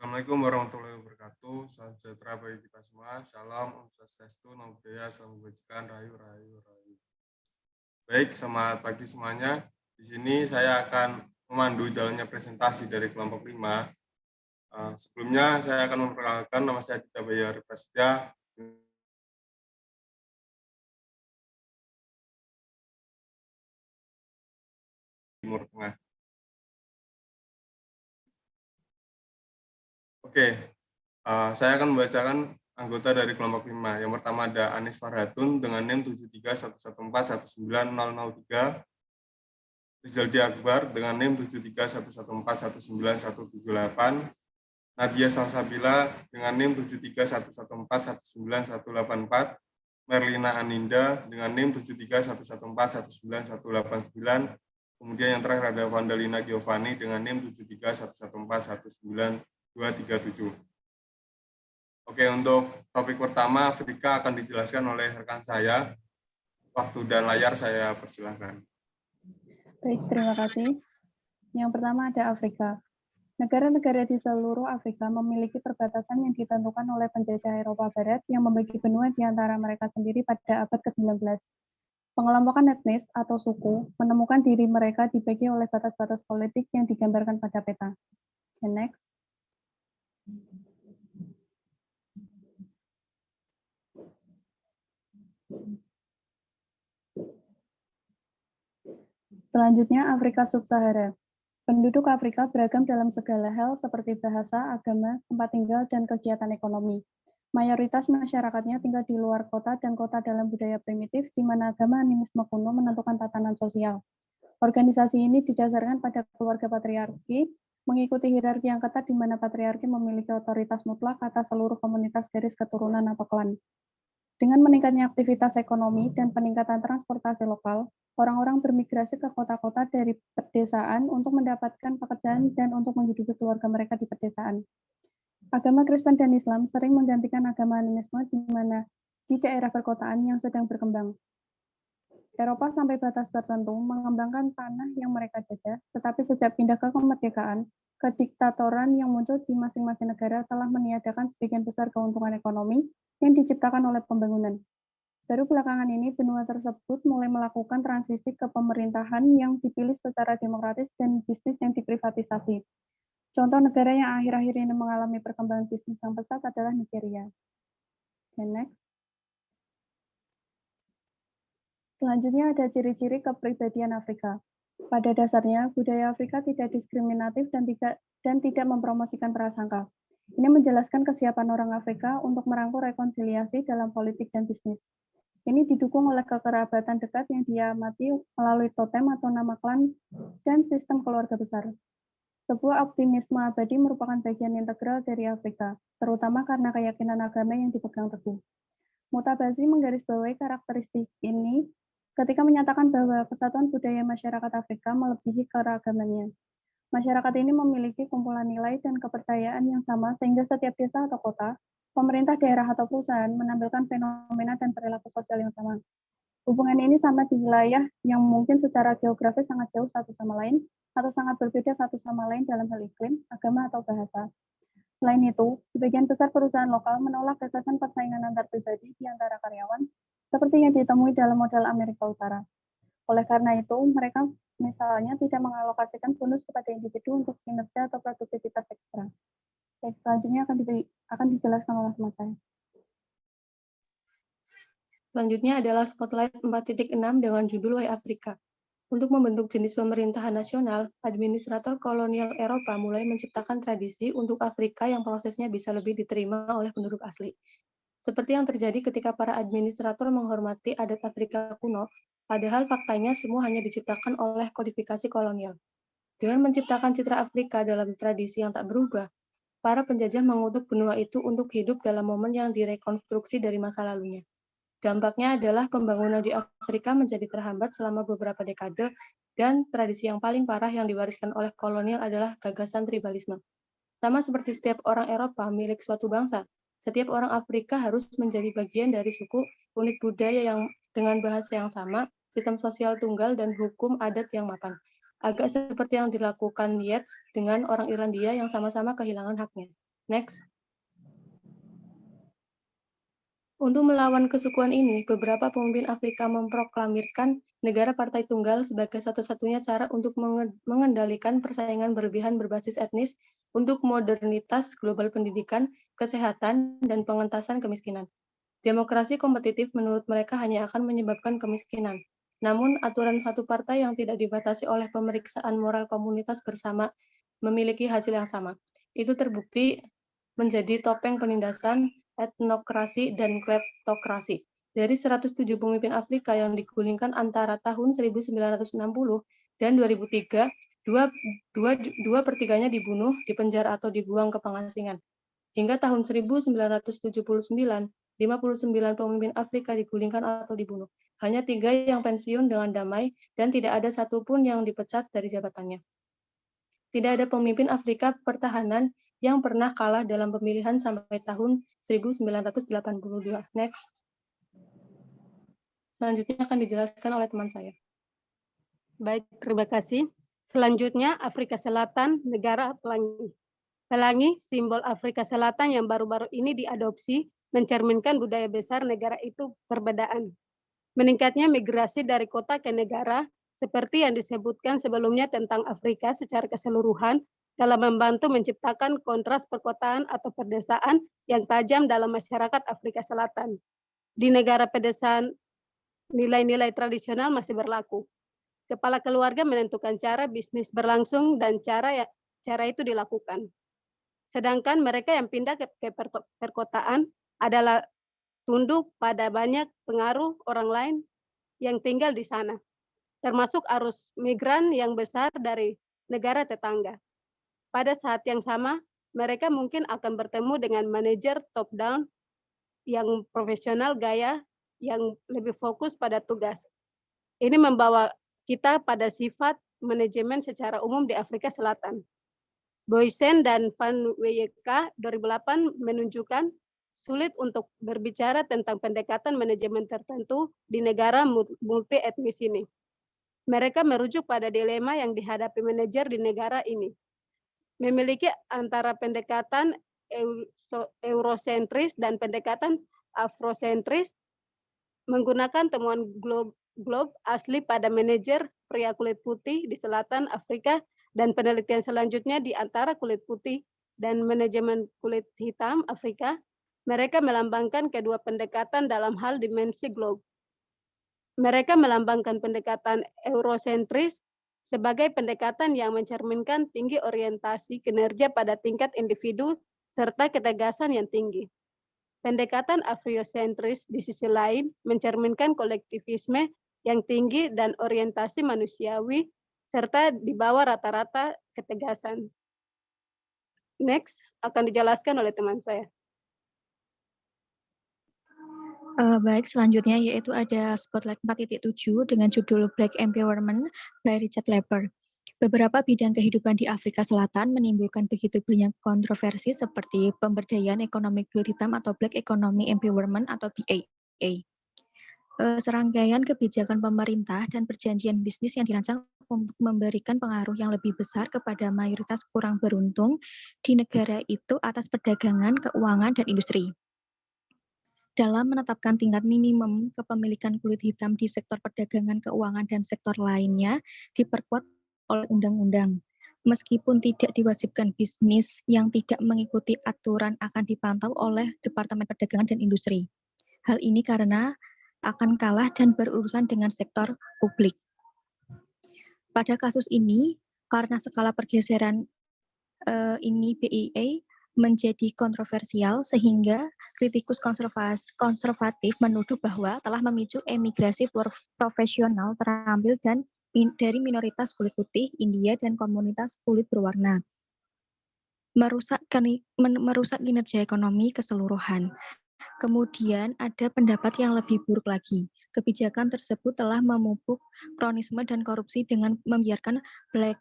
Assalamualaikum warahmatullahi wabarakatuh. Salam sejahtera bagi kita semua. Shalom, Om Swastiastu, Namo Buddhaya, Salam Kebajikan, Rahayu, Rahayu, Rahayu. Baik, selamat pagi semuanya. Di sini saya akan memandu jalannya presentasi dari kelompok 5. Sebelumnya saya akan memperkenalkan, nama saya Dita Bayari Prasetya, Timur Tengah. Oke, saya akan membacakan anggota dari kelompok 5. Yang pertama ada Anis Farhatun dengan NIM 73114190003, Rizaldi Akbar dengan NIM 73114191178, Nadia Salsabila dengan NIM 73114191184, Merlina Aninda dengan NIM 73114191189, kemudian yang terakhir ada Vandalina Giovanni dengan NIM 73114192237. Oke, untuk topik pertama Afrika akan dijelaskan oleh rekan saya. Waktu dan layar saya persilahkan. Baik, terima kasih. Yang pertama ada Afrika. Negara-negara di seluruh Afrika memiliki perbatasan yang ditentukan oleh penjajah Eropa Barat yang membagi benua di antara mereka sendiri pada abad ke-19. Pengelompokan etnis atau suku menemukan diri mereka dibagi oleh batas-batas politik yang digambarkan pada peta. And next. Selanjutnya, Afrika Sub-Sahara. Penduduk Afrika beragam dalam segala hal seperti bahasa, agama, tempat tinggal, dan kegiatan ekonomi. Mayoritas masyarakatnya tinggal di luar kota dan kota dalam budaya primitif di mana agama animisme kuno menentukan tatanan sosial. Organisasi ini didasarkan pada keluarga patriarki, mengikuti hierarki yang ketat di mana patriarki memiliki otoritas mutlak atas seluruh komunitas garis keturunan atau klan. Dengan meningkatnya aktivitas ekonomi dan peningkatan transportasi lokal, orang-orang bermigrasi ke kota-kota dari pedesaan untuk mendapatkan pekerjaan dan untuk menghidupi keluarga mereka di pedesaan. Agama Kristen dan Islam sering menggantikan agama animisme di mana di daerah perkotaan yang sedang berkembang. Eropa sampai batas tertentu mengembangkan tanah yang mereka jajah, tetapi sejak pindah ke kemerdekaan, kediktatoran yang muncul di masing-masing negara telah meniadakan sebagian besar keuntungan ekonomi yang diciptakan oleh pembangunan. Baru belakangan ini, benua tersebut mulai melakukan transisi ke pemerintahan yang dipilih secara demokratis dan bisnis yang diprivatisasi. Contoh negara yang akhir-akhir ini mengalami perkembangan bisnis yang pesat adalah Nigeria. Dan next. Selanjutnya ada ciri-ciri kepribadian Afrika. Pada dasarnya, budaya Afrika tidak diskriminatif dan tidak mempromosikan prasangka. Ini menjelaskan kesiapan orang Afrika untuk merangkul rekonsiliasi dalam politik dan bisnis. Ini didukung oleh kekerabatan dekat yang diamati melalui totem atau nama klan dan sistem keluarga besar. Sebuah optimisme abadi merupakan bagian integral dari Afrika, terutama karena keyakinan agama yang dipegang teguh. Mutabazi menggarisbawahi karakteristik ini ketika menyatakan bahwa kesatuan budaya masyarakat Afrika melebihi keragamannya. Masyarakat ini memiliki kumpulan nilai dan kepercayaan yang sama sehingga setiap desa atau kota, pemerintah daerah atau perusahaan menampilkan fenomena dan perilaku sosial yang sama. Hubungan ini sama di wilayah yang mungkin secara geografis sangat jauh satu sama lain atau sangat berbeda satu sama lain dalam hal iklim, agama, atau bahasa. Selain itu, sebagian besar perusahaan lokal menolak gagasan persaingan antar pribadi di antara karyawan, seperti yang ditemui dalam model Amerika Utara. Oleh karena itu, mereka misalnya tidak mengalokasikan bonus kepada individu untuk kinerja atau produktivitas ekstra. Baik, selanjutnya akan dijelaskan oleh teman saya. Selanjutnya adalah Spotlight 4.6 dengan judul Why Afrika. Untuk membentuk jenis pemerintahan nasional, administrator kolonial Eropa mulai menciptakan tradisi untuk Afrika yang prosesnya bisa lebih diterima oleh penduduk asli. Seperti yang terjadi ketika para administrator menghormati adat Afrika kuno, padahal faktanya semua hanya diciptakan oleh kodifikasi kolonial. Dengan menciptakan citra Afrika dalam tradisi yang tak berubah, para penjajah mengutuk benua itu untuk hidup dalam momen yang direkonstruksi dari masa lalunya. Dampaknya adalah pembangunan di Afrika menjadi terhambat selama beberapa dekade, dan tradisi yang paling parah yang diwariskan oleh kolonial adalah gagasan tribalisme. Sama seperti setiap orang Eropa milik suatu bangsa, setiap orang Afrika harus menjadi bagian dari suku, unit budaya yang dengan bahasa yang sama, sistem sosial tunggal, dan hukum adat yang mapan. Agak seperti yang dilakukan Yeats dengan orang Irlandia yang sama-sama kehilangan haknya. Next. Untuk melawan kesukuan ini, beberapa pemimpin Afrika memproklamirkan negara partai tunggal sebagai satu-satunya cara untuk mengendalikan persaingan berlebihan berbasis etnis untuk modernitas global pendidikan, kesehatan, dan pengentasan kemiskinan. Demokrasi kompetitif menurut mereka hanya akan menyebabkan kemiskinan. Namun, aturan satu partai yang tidak dibatasi oleh pemeriksaan moral komunitas bersama memiliki hasil yang sama. Itu terbukti menjadi topeng penindasan etnokrasi dan kleptokrasi. Dari 107 pemimpin Afrika yang digulingkan antara tahun 1960 dan 2003, dua pertiganya dibunuh, dipenjara atau dibuang ke pengasingan. Hingga tahun 1979, 59 pemimpin Afrika digulingkan atau dibunuh. Hanya 3 yang pensiun dengan damai dan tidak ada satupun yang dipecat dari jabatannya. Tidak ada pemimpin Afrika pertahanan yang pernah kalah dalam pemilihan sampai tahun 1982. Next. Selanjutnya akan dijelaskan oleh teman saya. Baik, terima kasih. Selanjutnya, Afrika Selatan, negara pelangi. Pelangi, simbol Afrika Selatan yang baru-baru ini diadopsi, mencerminkan budaya besar negara itu perbedaan. Meningkatnya migrasi dari kota ke negara, seperti yang disebutkan sebelumnya tentang Afrika secara keseluruhan, dalam membantu menciptakan kontras perkotaan atau perdesaan yang tajam dalam masyarakat Afrika Selatan. Di negara pedesaan, nilai-nilai tradisional masih berlaku. Kepala keluarga menentukan cara bisnis berlangsung dan cara itu dilakukan. Sedangkan mereka yang pindah ke perkotaan adalah tunduk pada banyak pengaruh orang lain yang tinggal di sana, termasuk arus migran yang besar dari negara tetangga. Pada saat yang sama, mereka mungkin akan bertemu dengan manajer top-down yang profesional gaya yang lebih fokus pada tugas. Ini membawa kita pada sifat manajemen secara umum di Afrika Selatan. Boysen dan Van Weyeka 2008 menunjukkan sulit untuk berbicara tentang pendekatan manajemen tertentu di negara multi etnis ini. Mereka merujuk pada dilema yang dihadapi manajer di negara ini. Memiliki antara pendekatan eurosentris dan pendekatan afrosentris, menggunakan temuan globe asli pada manajer pria kulit putih di selatan Afrika dan penelitian selanjutnya di antara kulit putih dan manajemen kulit hitam Afrika. Mereka melambangkan kedua pendekatan dalam hal dimensi globe. Mereka melambangkan pendekatan eurosentris sebagai pendekatan yang mencerminkan tinggi orientasi kinerja pada tingkat individu serta ketegasan yang tinggi. Pendekatan afrosentris di sisi lain mencerminkan kolektivisme yang tinggi dan orientasi manusiawi serta di bawah rata-rata ketegasan. Next, akan dijelaskan oleh teman saya. Baik, selanjutnya yaitu ada Spotlight 4.7 dengan judul Black Empowerment by Richard Leper. Beberapa bidang kehidupan di Afrika Selatan menimbulkan begitu banyak kontroversi seperti pemberdayaan ekonomi kulit hitam atau Black Economy Empowerment atau BEA. Serangkaian kebijakan pemerintah dan perjanjian bisnis yang dirancang untuk memberikan pengaruh yang lebih besar kepada mayoritas kurang beruntung di negara itu atas perdagangan, keuangan, dan industri. Dalam menetapkan tingkat minimum kepemilikan kulit hitam di sektor perdagangan, keuangan, dan sektor lainnya diperkuat oleh undang-undang. Meskipun tidak diwajibkan, bisnis yang tidak mengikuti aturan akan dipantau oleh Departemen Perdagangan dan Industri. Hal ini karena akan kalah dan berurusan dengan sektor publik. Pada kasus ini, karena skala pergeseran ini BEA menjadi kontroversial sehingga kritikus konservatif menuduh bahwa telah memicu emigrasi profesional terampil dan dari minoritas kulit putih, India, dan komunitas kulit berwarna. Merusak kinerja ekonomi keseluruhan. Kemudian ada pendapat yang lebih buruk lagi. Kebijakan tersebut telah memupuk kronisme dan korupsi dengan membiarkan black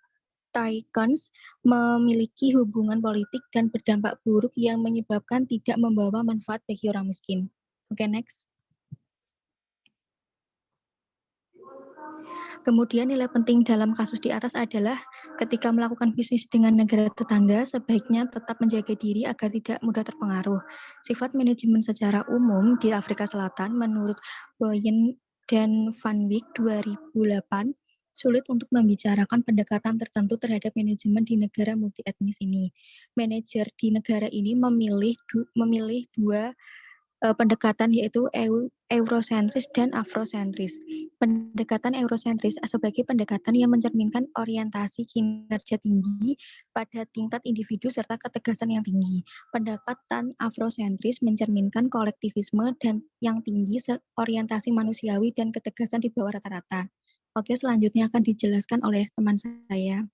tycoons memiliki hubungan politik dan berdampak buruk yang menyebabkan tidak membawa manfaat bagi orang miskin. Oke, next. Kemudian nilai penting dalam kasus di atas adalah ketika melakukan bisnis dengan negara tetangga, sebaiknya tetap menjaga diri agar tidak mudah terpengaruh. Sifat manajemen secara umum di Afrika Selatan menurut Boyen dan Van Wyk 2008 sulit untuk membicarakan pendekatan tertentu terhadap manajemen di negara multi etnis ini. Manajer di negara ini memilih dua pendekatan, yaitu eurosentris dan afrosentris. Pendekatan eurosentris sebagai pendekatan yang mencerminkan orientasi kinerja tinggi pada tingkat individu serta ketegasan yang tinggi. Pendekatan afrosentris mencerminkan kolektivisme dan yang tinggi, orientasi manusiawi dan ketegasan di bawah rata-rata. Oke, selanjutnya akan dijelaskan oleh teman saya.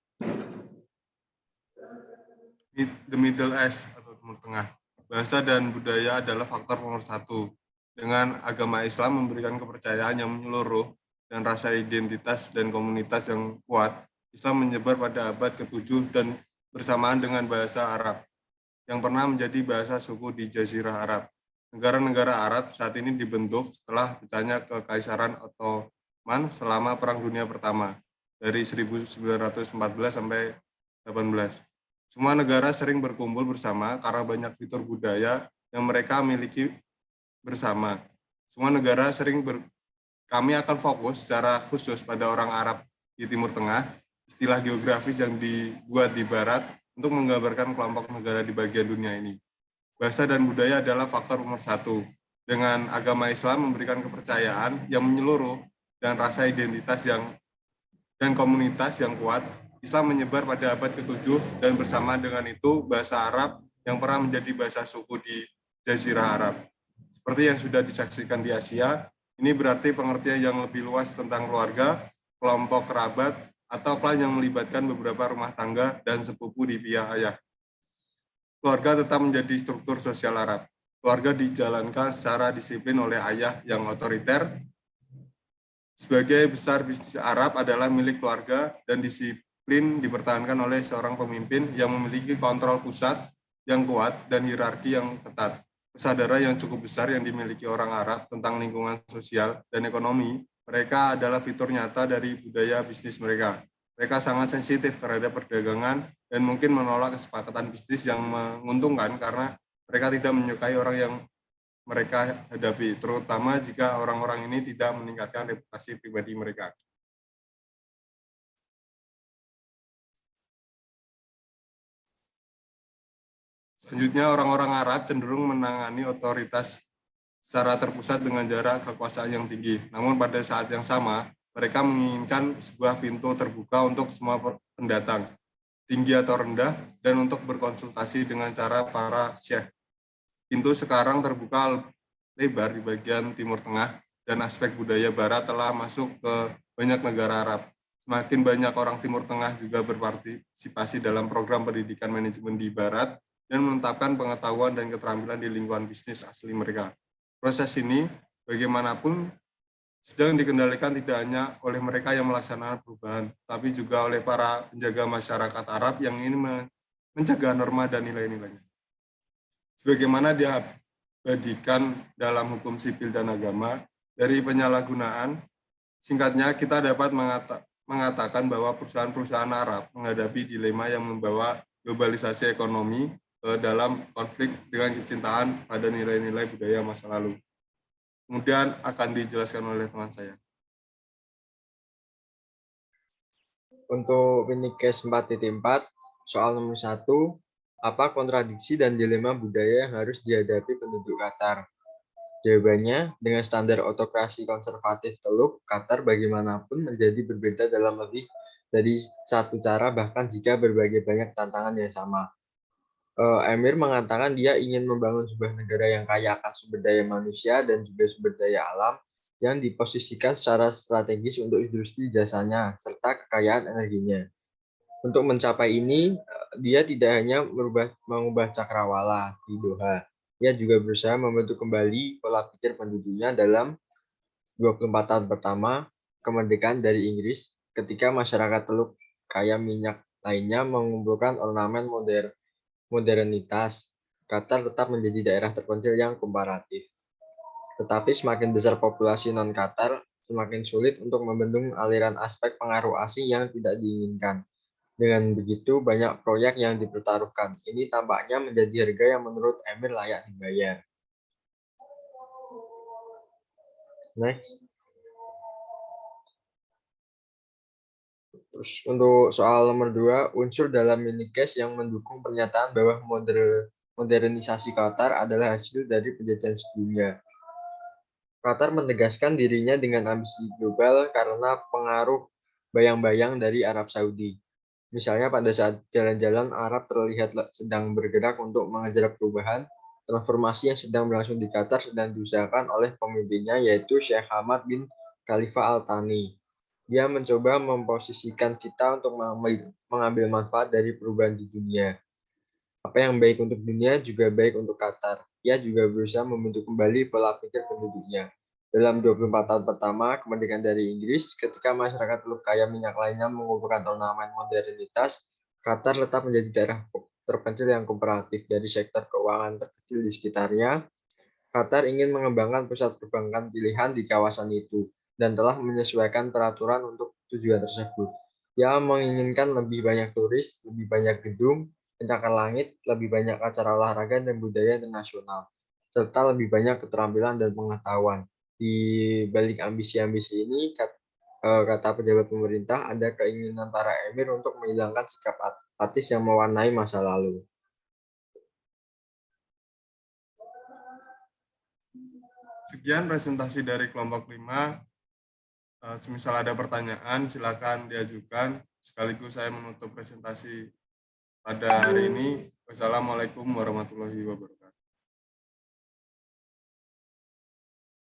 The Middle East atau Timur Tengah. Bahasa dan budaya adalah faktor nomor satu. Dengan agama Islam memberikan kepercayaan yang menyeluruh dan rasa identitas dan komunitas yang kuat, Islam menyebar pada abad ke-7 dan bersamaan dengan bahasa Arab, yang pernah menjadi bahasa suku di Jazirah Arab. Negara-negara Arab saat ini dibentuk setelah pecahnya Kekaisaran Ottoman selama Perang Dunia Pertama, dari 1914 sampai 18. Semua negara sering berkumpul bersama karena banyak fitur budaya yang mereka miliki bersama. Semua negara kami akan fokus secara khusus pada orang Arab di Timur Tengah, istilah geografis yang dibuat di Barat untuk menggambarkan kelompok negara di bagian dunia ini. Bahasa dan budaya adalah faktor nomor satu. Dengan agama Islam memberikan kepercayaan yang menyeluruh dan rasa identitas dan komunitas yang kuat, Islam menyebar pada abad ke-7 dan bersama dengan itu bahasa Arab yang pernah menjadi bahasa suku di Jazirah Arab. Seperti yang sudah disaksikan di Asia, ini berarti pengertian yang lebih luas tentang keluarga, kelompok kerabat, atau klan yang melibatkan beberapa rumah tangga dan sepupu di pihak ayah. Keluarga tetap menjadi struktur sosial Arab. Keluarga dijalankan secara disiplin oleh ayah yang otoriter. Sebagai besar bisnis Arab adalah milik keluarga dan disiplin dipertahankan oleh seorang pemimpin yang memiliki kontrol pusat yang kuat dan hierarki yang ketat. Kesadaran yang cukup besar yang dimiliki orang Arab tentang lingkungan sosial dan ekonomi mereka adalah fitur nyata dari budaya bisnis mereka. Mereka sangat sensitif terhadap perdagangan dan mungkin menolak kesepakatan bisnis yang menguntungkan karena mereka tidak menyukai orang yang mereka hadapi, terutama jika orang-orang ini tidak meningkatkan reputasi pribadi mereka. Selanjutnya, orang-orang Arab cenderung menangani otoritas secara terpusat dengan jarak kekuasaan yang tinggi. Namun pada saat yang sama, mereka menginginkan sebuah pintu terbuka untuk semua pendatang, tinggi atau rendah, dan untuk berkonsultasi dengan cara para syekh. Pintu sekarang terbuka lebar di bagian Timur Tengah, dan aspek budaya Barat telah masuk ke banyak negara Arab. Semakin banyak orang Timur Tengah juga berpartisipasi dalam program pendidikan manajemen di Barat, dan menetapkan pengetahuan dan keterampilan di lingkungan bisnis asli mereka. Proses ini, bagaimanapun, sedang dikendalikan tidak hanya oleh mereka yang melaksanakan perubahan, tapi juga oleh para penjaga masyarakat Arab yang ingin menjaga norma dan nilai-nilainya. Sebagaimana diabadikan dalam hukum sipil dan agama, dari penyalahgunaan, singkatnya kita dapat mengatakan bahwa perusahaan-perusahaan Arab menghadapi dilema yang membawa globalisasi ekonomi dalam konflik dengan kecintaan pada nilai-nilai budaya masa lalu. Kemudian akan dijelaskan oleh teman saya. Untuk Minikes 4.4, soal nomor 1, apa kontradiksi dan dilema budaya yang harus dihadapi penduduk Qatar? Jawabannya, dengan standar otokrasi konservatif Teluk, Qatar bagaimanapun menjadi berbeda dalam lebih dari satu cara, bahkan jika berbagai banyak tantangan yang sama. Emir mengatakan dia ingin membangun sebuah negara yang kaya akan sumber daya manusia dan juga sumber daya alam yang diposisikan secara strategis untuk industri jasanya serta kekayaan energinya. Untuk mencapai ini, dia tidak hanya mengubah cakrawala di Doha, ia juga berusaha membentuk kembali pola pikir penduduknya dalam 24 tahun pertama kemerdekaan dari Inggris ketika masyarakat Teluk kaya minyak lainnya mengumpulkan ornamen modernitas. Qatar tetap menjadi daerah terpencil yang komparatif. Tetapi semakin besar populasi non-Qatar, semakin sulit untuk membendung aliran aspek pengaruh asing yang tidak diinginkan. Dengan begitu, banyak proyek yang dipertaruhkan. Ini tampaknya menjadi harga yang menurut Emir layak dibayar. Next. Terus untuk soal nomor 2, unsur dalam minicase yang mendukung pernyataan bahwa modernisasi Qatar adalah hasil dari penjajahan sebelumnya. Qatar menegaskan dirinya dengan ambisi global karena pengaruh bayang-bayang dari Arab Saudi. Misalnya pada saat jalan-jalan Arab terlihat sedang bergerak untuk mengejar perubahan, transformasi yang sedang berlangsung di Qatar sedang diusahakan oleh pemimpinnya yaitu Sheikh Hamad bin Khalifa Al Thani. Dia mencoba memposisikan kita untuk mengambil manfaat dari perubahan di dunia. Apa yang baik untuk dunia juga baik untuk Qatar. Ia juga berusaha membentuk kembali pola pikir penduduknya. Dalam 24 tahun pertama kemerdekaan dari Inggris, ketika masyarakat teluk kaya minyak lainnya mengumpulkan ornamen modernitas, Qatar tetap menjadi daerah terpencil yang kooperatif. Dari sektor keuangan terkecil di sekitarnya, Qatar ingin mengembangkan pusat perbankan pilihan di kawasan itu dan telah menyesuaikan peraturan untuk tujuan tersebut. Ia menginginkan lebih banyak turis, lebih banyak gedung, pencakar langit, lebih banyak acara olahraga dan budaya internasional, serta lebih banyak keterampilan dan pengetahuan. Di balik ambisi-ambisi ini, kata pejabat pemerintah, ada keinginan para emir untuk menghilangkan sikap apatis yang mewarnai masa lalu. Sekian presentasi dari kelompok 5. Semisal ada pertanyaan, silakan diajukan. Sekaligus saya menutup presentasi pada hari ini. Wassalamualaikum warahmatullahi wabarakatuh.